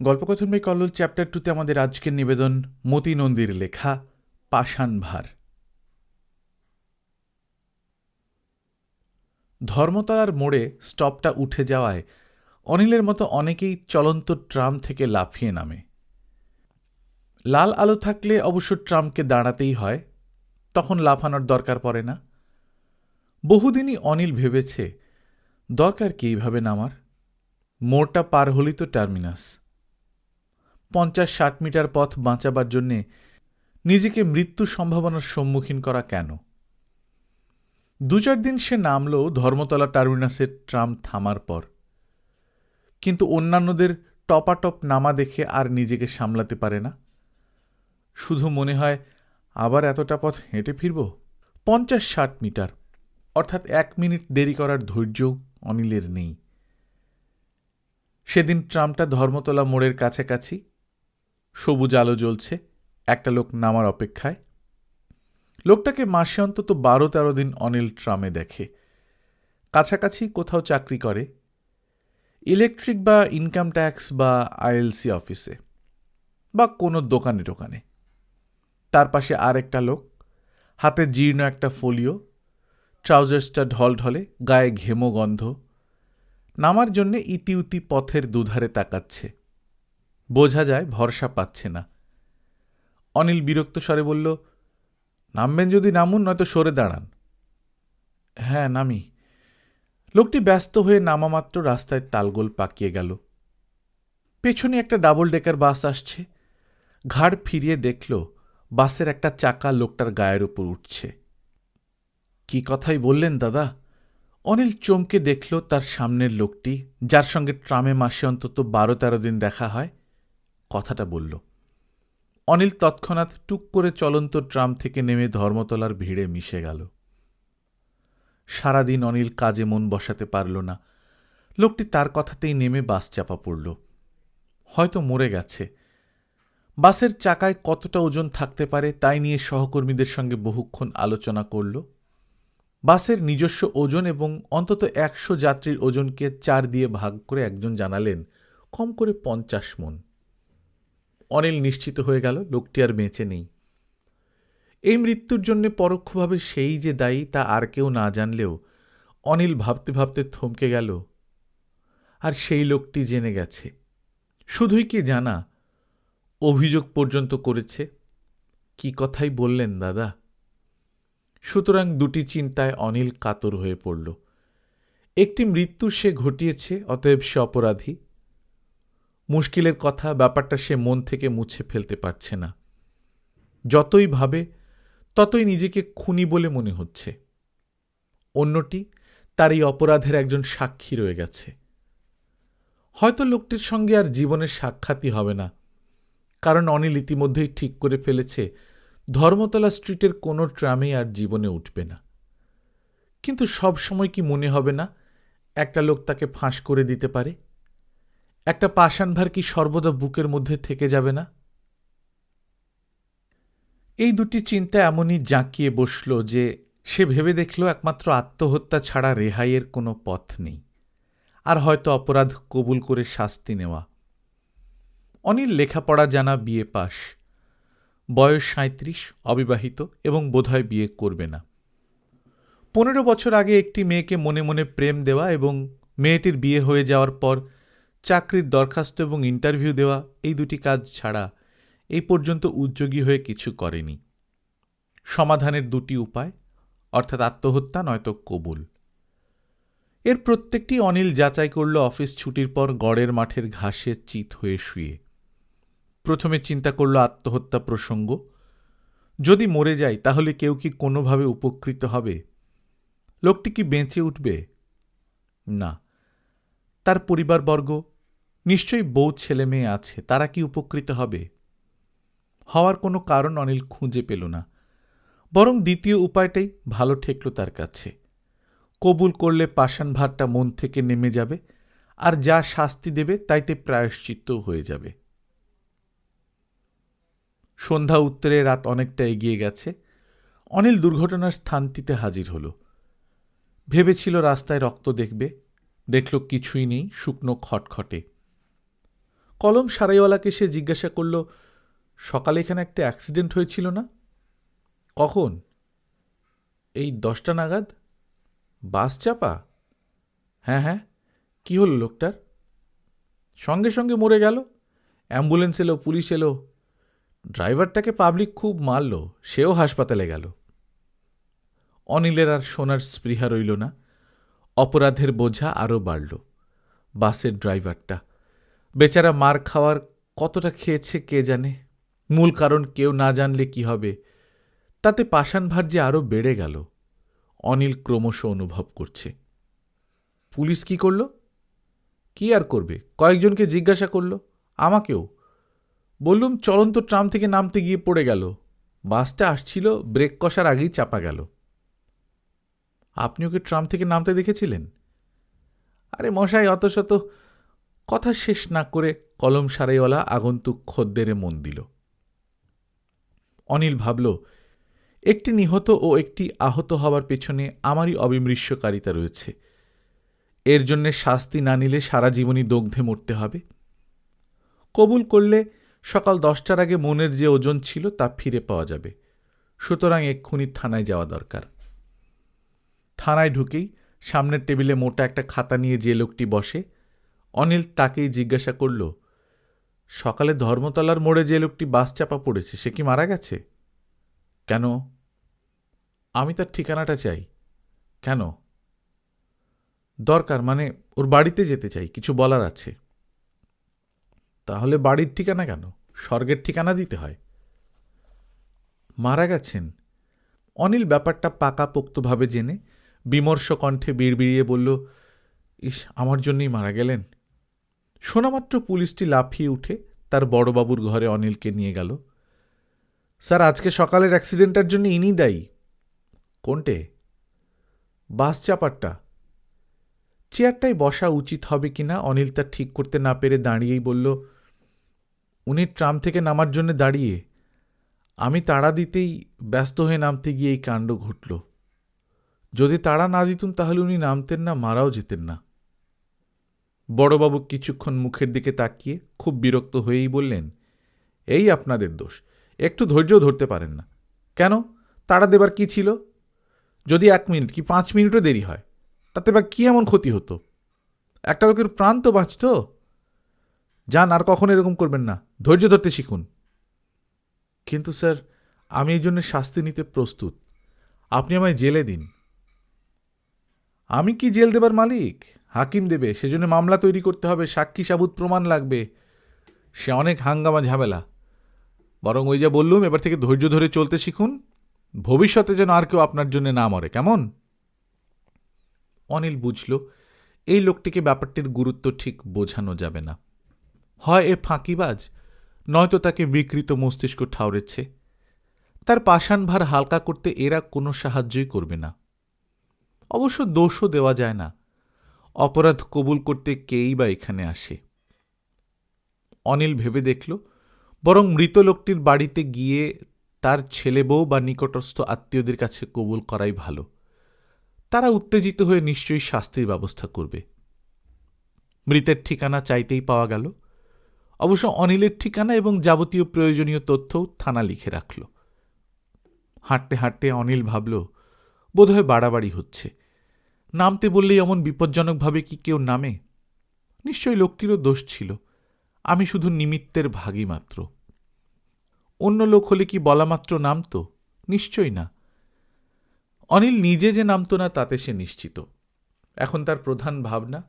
গল্পকথন by Kallol chapter 2-তে আমাদের আজকের নিবেদন মতি নন্দীর লেখা পাষাণ ভার। ধর্মতলার মোড়ে স্টপটা উঠে যাওয়ায় অনিলের মতো অনেকেই চলন্ত ট্রাম থেকে লাফিয়ে নামে। লাল আলো থাকলে অবশ্য ট্রামকে দাঁড়াতেই হয়, তখন লাফানোর দরকার পড়ে না। বহুদিনই অনিল ভেবেছে দরকার কি এইভাবে নামার, মোড়টা পার হলেই তো টার্মিনাস। 50-60 মিটার পথ বাঁচাবার জন্যে নিজেকে মৃত্যু সম্ভাবনার সম্মুখীন করা কেন? 2-4 দিন সে নামল ধর্মতলা টার্মিনাসের ট্রাম থামার পর, কিন্তু অন্যান্যদের টপাটপ নামা দেখে আর নিজেকে সামলাতে পারে না। শুধু মনে হয় আবার এতটা পথ হেঁটে ফিরব। 50-60 মিটার, অর্থাৎ 1 মিনিট দেরি করার ধৈর্যও অনিলের নেই। সেদিন ট্রামটা ধর্মতলা মোড়ের কাছাকাছি, সবুজ আলো জ্বলছে, একটা লোক নামার অপেক্ষায়। লোকটাকে মাসে অন্তত 12-13 দিন অনিল ট্রামে দেখে। কাছাকাছি কোথাও চাকরি করে, ইলেকট্রিক বা ইনকাম ট্যাক্স বা আইএলসি অফিসে, বা কোনো দোকানে টোকানে। তার পাশে আর একটা লোক, হাতে জীর্ণ একটা ফোলিও, ট্রাউজার্সটা ঢলঢলে, গায়ে ঘেমো গন্ধ, নামার জন্যে ইতিউতি পথের দুধারে তাকাচ্ছে। বোঝা যায় ভরসা পাচ্ছে না। অনিল বিরক্ত স্বরে বলল, নামবেন যদি নামুন, নয়তো সরে দাঁড়ান। হ্যাঁ, নামি। লোকটি ব্যস্ত হয়ে নামামাত্র রাস্তায় তালগোল পাকিয়ে গেল। পেছনে একটা ডাবল ডেকার বাস আসছে। ঘাড় ফিরিয়ে দেখল বাসের একটা চাকা লোকটার গায়ের উপর উঠছে। কি কথাই বললেন দাদা? অনিল চমকে দেখল তার সামনের লোকটি, যার সঙ্গে ট্রামে মাসে অন্তত 12-13 দিন দেখা হয়, কথাটা বলল। অনিল তৎক্ষণাৎ টুক করে চলন্ত ট্রাম থেকে নেমে ধর্মতলার ভিড়ে মিশে গেল। সারাদিন অনিল কাজে মন বসাতে পারল না। লোকটি তার কথাতেই নেমে বাস চাপা পড়ল। হয়তো মরে গেছে। বাসের চাকায় কতটা ওজন থাকতে পারে তাই নিয়ে সহকর্মীদের সঙ্গে বহুক্ষণ আলোচনা করল। বাসের নিজস্ব ওজন এবং অন্তত 100 যাত্রীর ওজনকে 4 দিয়ে ভাগ করে একজন জানালেন কম করে 50 মণ। অনিল নিশ্চিত হয়ে গেল লোকটি আর বেঁচে নেই। এই মৃত্যুর জন্য পরোক্ষভাবে সেই যে দায়ী তা আর কেউ না জানলেও অনিল ভাবতে ভাবতে থমকে গেল। আর সেই লোকটি জেনে গেছে। শুধুই কি জানা, অভিযোগ পর্যন্ত করেছে। কি কথাই বললেন দাদা? সুতরাং দুটি চিন্তায় অনিল কাতর হয়ে পড়ল। একটি মৃত্যু সে ঘটিয়েছে, অতএব সে অপরাধী। মুশকিলের কথা, ব্যাপারটা সে মন থেকে মুছে ফেলতে পারছে না। যতই ভাবে ততই নিজেকে খুনি বলে মনে হচ্ছে। অন্যটি, তার এই অপরাধের একজন সাক্ষী রয়ে গেছে। হয়তো লোকটির সঙ্গে আর জীবনের সাক্ষাৎই হবে না, কারণ অনিল ইতিমধ্যেই ঠিক করে ফেলেছে ধর্মতলা স্ট্রিটের কোনো ট্রামে আর জীবনে উঠবে না। কিন্তু সব সময় কি মনে হবে না একটা লোক তাকে ফাঁস করে দিতে পারে? একটা পাষাণ ভার কি সর্বদা বুকের মধ্যে থেকে যাবে না? এই দুটি চিন্তা এমনই জাঁকিয়ে বসল যে সে ভেবে দেখল একমাত্র আত্মহত্যা ছাড়া রেহাইয়ের কোনো পথ নেই, আর হয়তো অপরাধ কবুল করে শাস্তি নেওয়া। অনিল লেখাপড়া জানা, বিএ পাশ, বয়স 37, অবিবাহিত এবং বোধহয় বিয়ে করবে না। 15 বছর আগে একটি মেয়েকে মনে মনে প্রেম দেওয়া এবং মেয়েটির বিয়ে হয়ে যাওয়ার পর চাকরির দরখাস্ত এবং ইন্টারভিউ দেওয়া, এই দুটি কাজ ছাড়া এই পর্যন্ত উদ্যোগী হয়ে কিছু করেনি। সমাধানের দুটি উপায়, অর্থাৎ আত্মহত্যা নয়তো কবুল। এর প্রত্যেকটি অনিল যাচাই করল অফিস ছুটির পর গড়ের মাঠের ঘাসে চিত হয়ে শুয়ে। প্রথমে চিন্তা করল আত্মহত্যা প্রসঙ্গ। যদি মরে যায় তাহলে কেউ কি কোনোভাবে উপকৃত হবে? লোকটি কি বেঁচে উঠবে? না। তার পরিবারবর্গ, নিশ্চয়ই বউ ছেলে মেয়ে আছে, তারা কি উপকৃত হবে? হওয়ার কোনো কারণ অনিল খুঁজে পেল না। বরং দ্বিতীয় উপায়টাই ভালো ঠেকল তার কাছে। কবুল করলে পাষাণ ভারটা মন থেকে নেমে যাবে, আর যা শাস্তি দেবে তাইতে প্রায়শ্চিত্ত হয়ে যাবে। সন্ধ্যা উত্তরে রাত অনেকটা এগিয়ে গেছে। অনিল দুর্ঘটনার স্থানটিতে হাজির হল। ভেবেছিল রাস্তায় রক্ত দেখবে, দেখল কিছুই নেই, শুকনো খটখটে। কলম সারাইওয়ালাকে সে জিজ্ঞাসা করল, সকালে এখানে একটা অ্যাক্সিডেন্ট হয়েছিল না? কখন? এই 10টা নাগাদ। বাস চাপা? হ্যাঁ হ্যাঁ। কি হল লোকটার? সঙ্গে সঙ্গে মরে গেল। অ্যাম্বুলেন্স এলো, পুলিশ এলো। ড্রাইভারটাকে পাবলিক খুব মারল, সেও হাসপাতালে গেল। অনিলের আর শোনার স্পৃহা রইল না। অপরাধের বোঝা আরও বাড়ল। বাসের ড্রাইভারটা বেচারা মার খাওয়ার কতটা খেয়েছে কে জানে। মূল কারণ কেউ না জানলে কি হবে, তাতে পাষাণ ভার যে আরও বেড়ে গেল অনিল ক্রমশ অনুভব করছে। পুলিশ কি করল? কি আর করবে, কয়েকজনকে জিজ্ঞাসা করল, আমাকেও। বললুম চলন্ত ট্রাম থেকে নামতে গিয়ে পড়ে গেল। বাসটা আসছিল, ব্রেক কষার আগেই চাপা গেল। আপনি ওকে ট্রাম থেকে নামতে দেখেছিলেন? আরে মশাই, অত শত কথা শেষ না করে কলম সারাইওয়ালা আগন্তুক খদ্দেরে মন দিল। অনিল ভাবল, একটি নিহত ও একটি আহত হওয়ার পেছনে আমারই অবিমৃষ্যকারিতা রয়েছে। এর জন্যে শাস্তি না নিলে সারা জীবনই দগ্ধে মরতে হবে। কবুল করলে সকাল 10টার আগে মনের যে ওজন ছিল তা ফিরে পাওয়া যাবে। সুতরাং এক্ষুনি থানায় যাওয়া দরকার। থানায় ঢুকেই সামনের টেবিলে মোটা একটা খাতা নিয়ে যে লোকটি বসে, অনিল তাকেই জিজ্ঞাসা করল, সকালে ধর্মতলার মোড়ে যে লোকটি বাস চাপা পড়েছে সে কি মারা গেছে? কেন? আমি তার ঠিকানাটা চাই। কেন? দরকার, মানে ওর বাড়িতে যেতে চাই, কিছু বলার আছে। তাহলে বাড়ির ঠিকানা কেন? স্বর্গের ঠিকানা দিতে হয়। মারা গেছেন? অনিল ব্যাপারটা পাকাপোক্তভাবে জেনে বিমর্ষ কণ্ঠে বিড়বিড়িয়ে বলল, ইস, আমার জন্যই মারা গেলেন। শোনামাত্র পুলিশটি লাফিয়ে উঠে তার বড়বাবুর ঘরে অনিলকে নিয়ে গেল। স্যার, আজকে সকালের অ্যাক্সিডেন্টটার জন্য ইনি দায়ী। কোনটে? বাস চাপারটা। চেয়ারটায় বসা উচিত হবে কিনা অনিল তা ঠিক করতে না পেরে দাঁড়িয়েই বলল, উনি ট্রাম থেকে নামার জন্য দাঁড়িয়ে, আমি তাড়া দিতেই ব্যস্ত হয়ে নামতে গিয়ে এই কাণ্ড ঘটল। যদি তাড়া না দিতুন তাহলে উনি নামতেন না, মারাও যেতেন না। বড়বাবু কিছুক্ষণ মুখের দিকে তাকিয়ে খুব বিরক্ত হয়েই বললেন, এই আপনাদের দোষ, একটু ধৈর্য ধরতে পারেন না। কেন, তাড়া দেবার কি ছিল? যদি 1 মিনিট কি 5 মিনিটও দেরি হয় তাতে বা কি এমন ক্ষতি হতো? একটা লোকের প্রাণ তো বাঁচত। যান, আর কখনো এরকম করবেন না, ধৈর্য ধরতে শিখুন। কিন্তু স্যার, আমি এই জন্য শাস্তি নিতে প্রস্তুত। আপনি আমায় জেলে দিন। আমি কি জেল দেবার মালিক? হাকিম দেবে, সেজন্য মামলা তৈরি করতে হবে, সাক্ষী সাবুত প্রমাণ লাগবে, সে অনেক হাঙ্গামা ঝামেলা। বরং ওই যা বললুম, এবার থেকে ধৈর্য ধরে চলতে শিখুন, ভবিষ্যতে যেন আর কেউ আপনার জন্য না মরে, কেমন? অনিল বুঝল এই লোকটিকে ব্যাপারটির গুরুত্ব ঠিক বোঝানো যাবে না। হয় এ ফাঁকিবাজ, নয়তো তাকে বিকৃত মস্তিষ্ক ঠাউরেছে। তার পাষাণ ভার হালকা করতে এরা কোনো সাহায্যই করবে না। অবশ্য দোষও দেওয়া যায় না, অপরাধ কবুল করতে কেই বা এখানে আসে। অনিল ভেবে দেখল, বরং মৃত লোকটির বাড়িতে গিয়ে তার ছেলে বউ বা নিকটস্থ আত্মীয়দের কাছে কবুল করাই ভালো। তারা উত্তেজিত হয়ে নিশ্চয়ই শাস্তির ব্যবস্থা করবে। মৃতের ঠিকানা চাইতেই পাওয়া গেল। অবশ্য অনিলের ঠিকানা এবং যাবতীয় প্রয়োজনীয় তথ্যও থানা লিখে রাখল। হাঁটতে হাঁটতে অনিল ভাবল, বোধহয় বাড়াবাড়ি হচ্ছে। নামতে বললেই এমন বিপজ্জনকভাবে কি কেউ নামে? নিশ্চয়ই লোকটিরও দোষ ছিল, আমি শুধু নিমিত্তের ভাগী মাত্র। অন্য লোক হলে কি বলামাত্র নামত? নিশ্চয়ই না। অনিল নিজে যে নামত না তাতে সে নিশ্চিত। এখন তার প্রধান ভাবনা,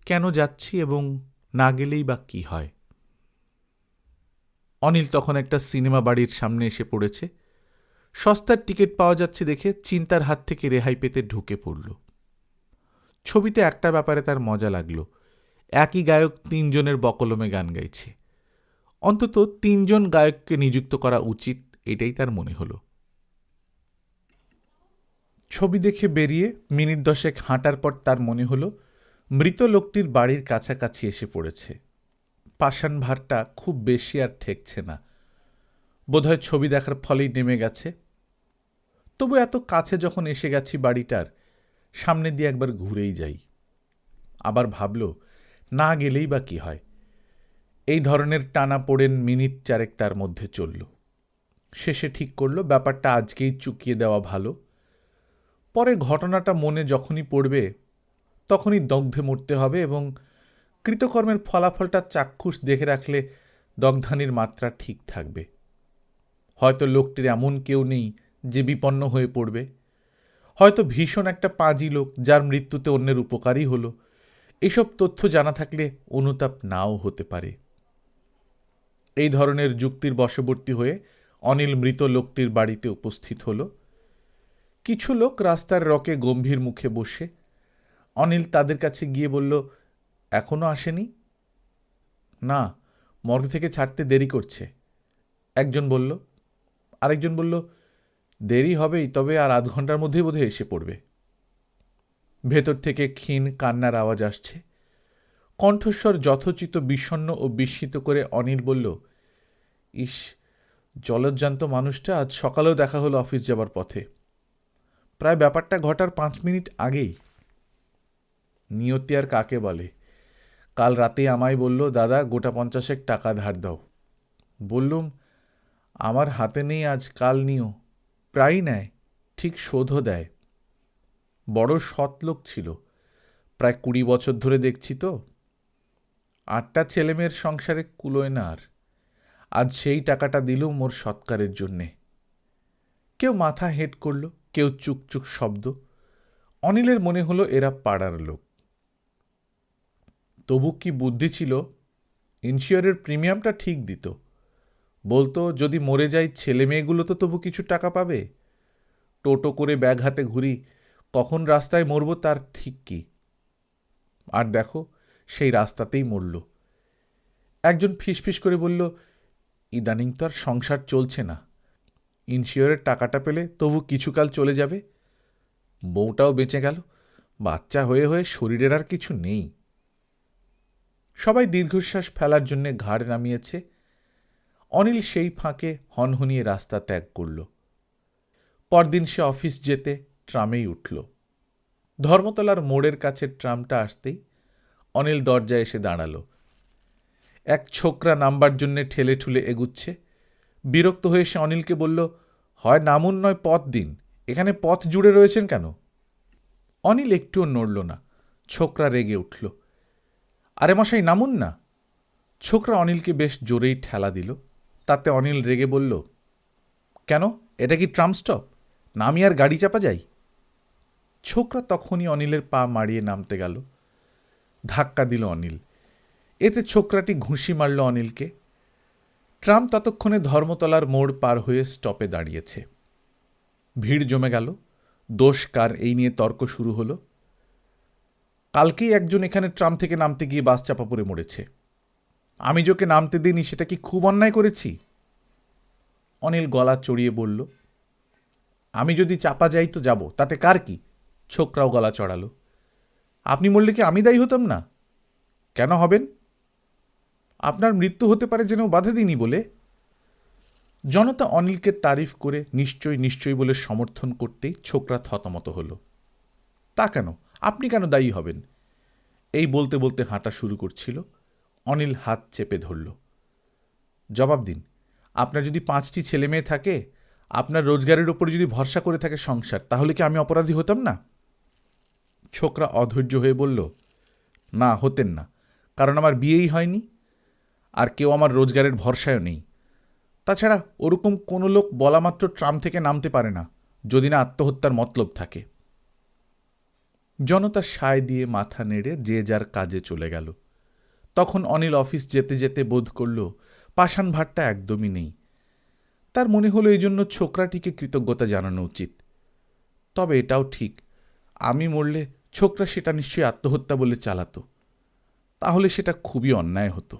কেন যাচ্ছি এবং না গেলেই বা কি হয়। অনিল তখন একটা সিনেমা বাড়ির সামনে এসে পড়েছে। সস্তার টিকিট পাওয়া যাচ্ছে দেখে চিন্তার হাত থেকে রেহাই পেতে ঢুকে পড়ল। ছবিতে একটা ব্যাপারে তার মজা লাগল, একই গায়ক 3 জনের বকলমে গান গাইছে। অন্তত 3 জন গায়ককে নিযুক্ত করা উচিত, এটাই তার মনে হল। ছবি দেখে বেরিয়ে মিনিট 10 হাঁটার পর তার মনে হল মৃত লোকটির বাড়ির কাছাকাছি এসে পড়েছে। পাষাণ ভারটা খুব বেশি আর ঠেকছে না, বোধহয় ছবি দেখার ফলেই নেমে গেছে। তবু এত কাছে যখন এসে গেছি বাড়িটার, সামনে দিয়ে একবার ঘুরেই যাই। আবার ভাবল, না গেলেই বা কি হয়, এই ধরনের টানাপোড়েন মিনিট চারেক তার মধ্যে চলল। শেষে ঠিক করল ব্যাপারটা আজকেই চুকিয়ে দেওয়া ভালো। পরে ঘটনাটা মনে যখনই পড়বে তখনই দগ্ধে মরতে হবে এবং কৃতকর্মের ফলাফলটা চাক্ষুষ দেখে রাখলে দগ্ধানির মাত্রা ঠিক থাকবে। হয়তো লোকটির এমন কেউ নেই যে বিপন্ন হয়ে পড়বে, হয়তো ভীষণ একটা পাজি লোক যার মৃত্যুতে অন্যের উপকারই হলো। এসব তথ্য জানা থাকলে অনুতাপ নাও হতে পারে। এই ধরনের যুক্তির বশবর্তী হয়ে অনিল মৃত লোকটির বাড়িতে উপস্থিত হল। কিছু লোক রাস্তার রকে গম্ভীর মুখে বসে। অনিল তাদের কাছে গিয়ে বলল, এখনো আসেনি? না, মর্গ থেকে ছাড়তে দেরি করছে, একজন বলল। আরেকজন বলল, দেরি হবেই, তবে আর আধ ঘন্টার মধ্যেই বোধহয় এসে পড়বে। ভেতর থেকে ক্ষীণ কান্নার আওয়াজ আসছে। কণ্ঠস্বর যথোচিত বিষণ্ণ ও বিস্মিত করে অনিল বলল, ইস, জলজ্জান্ত মানুষটা আজ সকালেও দেখা হলো অফিস যাবার পথে, প্রায় ব্যাপারটা ঘটার 5 মিনিট আগেই। নিয়তি আর কাকে বলে? কাল রাতেই আমায় বলল, দাদা গোটা 50 টাকা ধার দাও। বললুম, আমার হাতে নেই, আজ কাল নিও। প্রায়ই নেয়, ঠিক শোধও দেয়। বড় সৎ লোক ছিল, প্রায় 20 বছর ধরে দেখছি তো। 8টা ছেলেমেয়ের সংসারে কুলোয় না আর। আজ সেই টাকাটা দিলুম ওর সৎকারের জন্যে। কেউ মাথা হেঁট করল, কেউ চুকচুক শব্দ। অনিলের মনে হলো এরা পাড়ার লোক। তবু কি বুদ্ধি ছিল, ইন্স্যুরের প্রিমিয়ামটা ঠিক দিত। বলতো, যদি মরে যাই ছেলে মেয়েগুলো তো তবু কিছু টাকা পাবে। টোটো করে ব্যাগ হাতে ঘুরি, কখন রাস্তায় মরব তার ঠিক কি। আর দেখো, সেই রাস্তাতেই মরল। একজন ফিসফিস করে বলল, ইদানিং তো আর সংসার চলছে না, ইন্স্যুরের টাকাটা পেলে তবু কিছুকাল চলে যাবে। বউটাও বেঁচে গেল, বাচ্চা হয়ে হয়ে শরীরের আর কিছু নেই। সবাই দীর্ঘশ্বাস ফেলার জন্যে ঘাড় নামিয়েছে। অনিল সেই ফাঁকে হনহনিয়ে রাস্তা ত্যাগ করল। পরদিন সে অফিস যেতে ট্রামেই উঠল। ধর্মতলার মোড়ের কাছে ট্রামটা আসতেই অনিল দরজায় এসে দাঁড়াল। এক ছোকরা নামবার জন্যে ঠেলে ঠুলে এগুচ্ছে। বিরক্ত হয়ে সে অনিলকে বলল, হয় নামুন নয় পথ দিন, এখানে পথ জুড়ে রয়েছেন কেন? অনিল একটুও নড়ল না। ছোকরা রেগে উঠল, আরে মশাই নামুন না। ছোকরা অনিলকে বেশ জোরেই ঠেলা দিল। তাতে অনিল রেগে বলল, কেন, এটা কি ট্রাম স্টপ? নামি আর গাড়ি চাপা যাই? ছোকরা তখনই অনিলের পা মারিয়ে নামতে গেল। ধাক্কা দিল অনিল। এতে ছোকরাটি ঘুষি মারল অনিলকে। ট্রাম ততক্ষণে ধর্মতলার মোড় পার হয়ে স্টপে দাঁড়িয়েছে। ভিড় জমে গেল। দোষ কার, এই নিয়ে তর্ক শুরু হলো। কালকেই একজন এখানে ট্রাম থেকে নামতে গিয়ে বাস চাপা পড়ে মরেছে। আমি যোকে নামতে দিইনি, সেটা কি খুব অন্যায় করেছি? অনিল গলা চড়িয়ে বলল, আমি যদি চাপা যাই তো যাব, তাতে কার কি? ছোকরাও গলা চড়ালো, আপনি মরলে কি আমি দায়ী হতাম না? কেন হবেন? আপনার মৃত্যু হতে পারে যেন বাধা দিইনি বলে। জনতা অনিলকে তারিফ করে নিশ্চয়ই নিশ্চয়ই বলে সমর্থন করতেই ছোকরা থতমত হল। তা কেন, আপনি কেন দায়ী হবেন? এই বলতে বলতে হাঁটা শুরু করছিল। অনিল হাত চেপে ধরল। জবাব দিন, আপনার যদি 5টি ছেলে মেয়ে থাকে, আপনার রোজগারের ওপর যদি ভরসা করে থাকে সংসার, তাহলে কি আমি অপরাধী হতাম না? ছোকরা অধৈর্য হয়ে বলল, না, হতেন না, কারণ আমার বিয়েই হয়নি, আর কেউ আমার রোজগারের ভরসায়ও নেই। তাছাড়া ওরকম কোনো লোক বলামাত্র ট্রাম থেকে নামতে পারে না, যদি না আত্মহত্যার মতলব থাকে। জনতা সায় দিয়ে মাথা নেড়ে যে যার কাজে চলে গেল। তখন অনিল অফিস যেতে যেতে বোধ করল পাষাণ ভারটা একদমই নেই। তার মনে হলো এই জন্য ছোকরাটিকে কৃতজ্ঞতা জানানো উচিত। তবে এটাও ঠিক, আমি মরলে ছোকরা সেটা নিশ্চয়ই আত্মহত্যা বলে চালাতো, তাহলে সেটা খুবই অন্যায় হতো।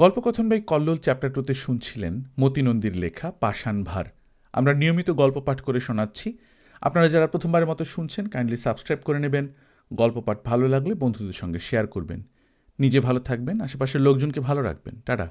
গল্পকথন বাই কল্লোল চ্যাপ্টার 2তে শুনছিলেন মতি নন্দীর লেখা পাষাণ ভার। আমরা নিয়মিত গল্প পাঠ করে শোনাচ্ছি। আপনারা যারা প্রথমবারের মতো শুনছেন, কাইন্ডলি সাবস্ক্রাইব করে নেবেন। গল্প পাঠ ভালো লাগলে বন্ধুদের সঙ্গে শেয়ার করবেন। নিজে ভালো থাকবেন, আশেপাশের লোকজনকে ভালো রাখবেন। টাটা।